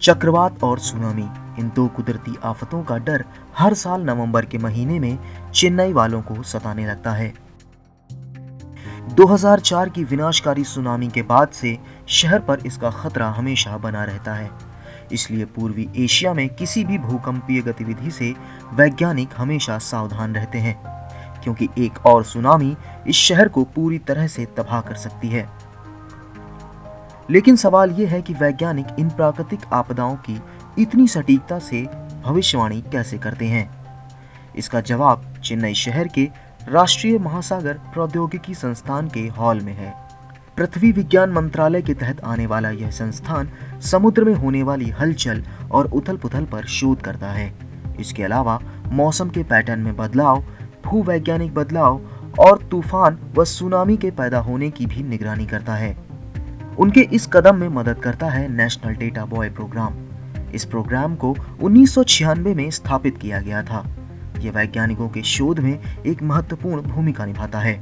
चक्रवात और सुनामी, इन दो कुदरती आफतों का डर हर साल नवंबर के महीने में चेन्नई वालों को सताने लगता है। 2004 की विनाशकारी सुनामी के बाद से शहर पर इसका खतरा हमेशा बना रहता है। इसलिए पूर्वी एशिया में किसी भी भूकंपीय गतिविधि से वैज्ञानिक हमेशा सावधान रहते हैं, क्योंकि एक और सुनामी इस शहर को पूरी तरह से तबाह कर सकती है। लेकिन सवाल यह है कि वैज्ञानिक इन प्राकृतिक आपदाओं की इतनी सटीकता से भविष्यवाणी कैसे करते हैं। इसका जवाब चेन्नई शहर के राष्ट्रीय महासागर प्रौद्योगिकी संस्थान के हॉल में है। पृथ्वी विज्ञान मंत्रालय के तहत आने वाला यह संस्थान समुद्र में होने वाली हलचल और उथल-पुथल पर शोध करता है। इसके अलावा मौसम के पैटर्न में बदलाव, भूवैज्ञानिक बदलाव और तूफान व सुनामी के पैदा होने की भी निगरानी करता है। उनके इस कदम में मदद करता है नेशनल डेटा बॉय प्रोग्राम। इस प्रोग्राम को 1996 में स्थापित किया गया था। यह वैज्ञानिकों के शोध में एक महत्वपूर्ण भूमिका निभाता है।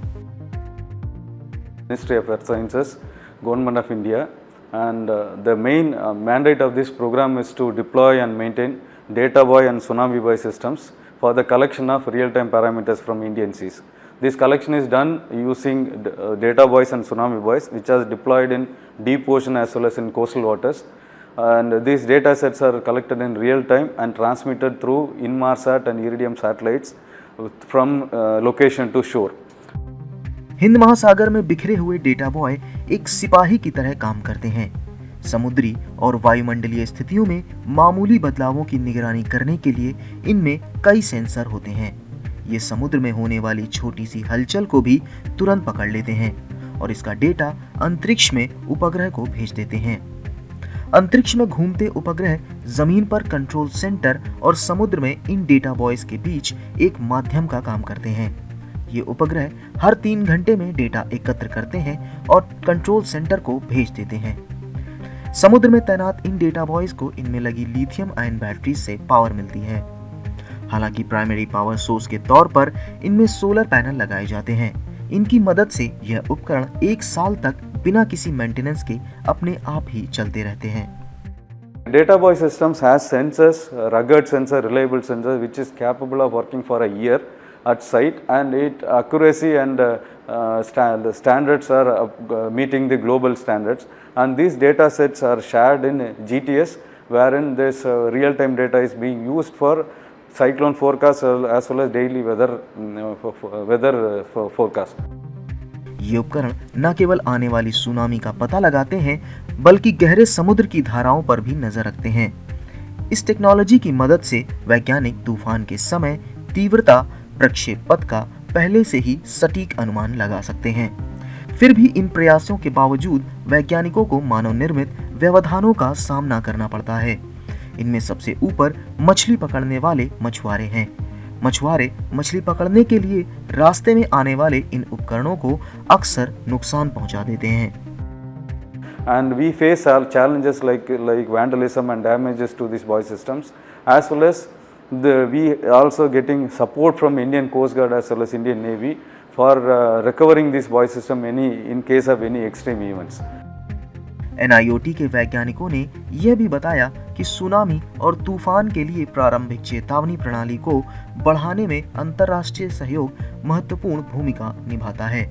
Ministry of Earth Sciences, Government of India, and the main mandate of this program is to deploy and maintain data buoy and tsunami buoy systems for the collection of real-time parameters from Indian seas. This collection is done using data buoys and tsunami buoys, which are deployed in deep ocean as well as in coastal waters. And these data sets are collected in real time and transmitted through Inmarsat and Iridium satellites from location to shore. Hind महासागर में बिखरे हुए data boy एक सिपाही की तरह काम करते हैं। समुद्री और वायुमंडलीय स्थितियों में मामूली बदलावों की निगरानी करने के लिए इनमें कई सेंसर होते हैं। ये समुद्र में होने वाली छोटी सी हलचल को भी तुरंत पकड़ लेते हैं और इसका डेटा अंतरिक्ष में उपग्रह को भेज देते हैं। अंतरिक्ष में घूमते उपग्रह जमीन पर कंट्रोल सेंटर और समुद्र में इन डेटा बॉयज के बीच एक माध्यम का काम करते हैं। ये उपग्रह हर 3 घंटे में डेटा एकत्र करते हैं और कंट्रोल सेंटर को भेज देते हैं। समुद्र में तैनात इन डेटा बॉयज को इनमें लगी लिथियम आयन बैटरी से पावर मिलती है। हालांकि प्राइमरी पावर सोर्स के तौर पर इनमें सोलर पैनल लगाए जाते हैं। इनकी मदद से यह उपकरण 1 साल तक बिना किसी मेंटेनेंस के अपने आप ही चलते रहते हैं। Data buoy systems has sensors, rugged sensor, reliable sensor, which is capable of working for a year at site, and its accuracy and standards are meeting the global standards. And these data sets are shared in GTS, wherein this real-time data is being used for cyclone forecast as well as daily weather forecast. ये उपकरण न केवल आने वाली tsunami का पता लगाते हैं, बल्कि गहरे समुद्र की धाराओं पर भी नजर रखते हैं। इस टेक्नोलॉजी की मदद से वैज्ञानिक तूफान के समय, तीव्रता, प्रक्षेप पथ का पहले से ही सटीक अनुमान लगा सकते हैं। फिर भी इन प्रयासों के बावजूद वैज्ञानिकों को मानव निर्मित व्यवधानों का सामना करना पड़ता है। इनमें सबसे ऊपर मछली पकड़ने वाले मछुआरे हैं। मछुआरे मछली पकड़ने के लिए रास्ते में आने वाले इन उपकरणों को अक्सर नुकसान पहुंचा देते हैं। And we face challenges like vandalism and damages to these buoy systems, as well as we also getting support from Indian Coast Guard as well as Indian Navy for recovering this buoy system in case of any extreme events. NIOT के वैज्ञानिकों ने यह भी बताया कि tsunami और तूफान के लिए प्रारंभिक चेतावनी प्रणाली को बढ़ाने में अंतर्राष्ट्रीय सहयोग महत्वपूर्ण भूमिका निभाता है।